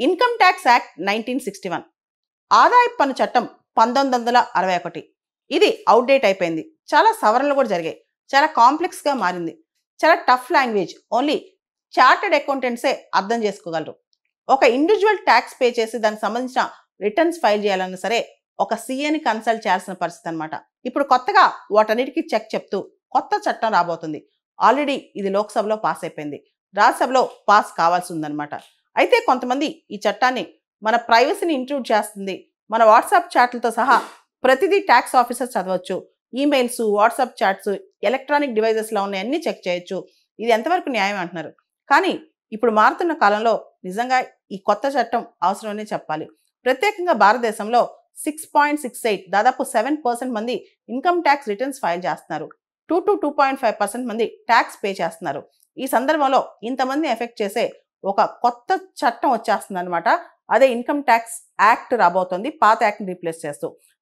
Income tax act 1961, ఆదాయపు పన్ను చట్టం 1961. ఇది అవుట్డేట్ అయిపోయింది. చాలా సవరణలు కూడా జరిగాయి. చాలా కాంప్లెక్స్గా మారింది. చాలా టఫ్ లాంగ్వేజ్. ఓన్లీ చార్టెడ్ అకౌంటెంట్సే అర్థం చేసుకోగలరు. ఒక ఇండివిజువల్ ట్యాక్స్ పే చేసి దానికి సంబంధించిన రిటర్న్స్ ఫైల్ చేయాలన్నా సరే ఒక సీఏని కన్సల్ట్ చేయాల్సిన పరిస్థితి అనమాట. ఇప్పుడు కొత్తగా వాటన్నిటికీ చెక్ చెప్తూ కొత్త చట్టం రాబోతుంది. ఆల్రెడీ ఇది లోక్సభలో పాస్ అయిపోయింది. రాజ్యసభలో పాస్ కావాల్సి ఉందన్నమాట. అయితే కొంతమంది ఈ చట్టాన్ని మన ప్రైవసీని ఇంట్రూడ్ చేస్తుంది, మన వాట్సాప్ చాట్లతో సహా ప్రతిదీ ట్యాక్స్ ఆఫీసర్ చదవచ్చు, ఈమెయిల్స్, వాట్సాప్ చాట్స్, ఎలక్ట్రానిక్ డివైజెస్లో ఉన్నాయన్నీ చెక్ చేయొచ్చు, ఇది ఎంతవరకు న్యాయం అంటున్నారు. కానీ ఇప్పుడు మారుతున్న కాలంలో నిజంగా ఈ కొత్త చట్టం అవసరమనే చెప్పాలి. ప్రత్యేకంగా భారతదేశంలో 6.68 దాదాపు 7% మంది ఇన్కమ్ ట్యాక్స్ రిటర్న్స్ ఫైల్ చేస్తున్నారు. 2 to 2.5% మంది ట్యాక్స్ పే చేస్తున్నారు. ఈ సందర్భంలో ఇంతమంది ఎఫెక్ట్ చేసే ఒక కొత్త చట్టం వచ్చేస్తుంది అనమాట. అదే ఇన్కమ్ ట్యాక్స్ యాక్ట్ రాబోతోంది, పాత యాక్ట్ని రీప్లేస్ చేస్తూ.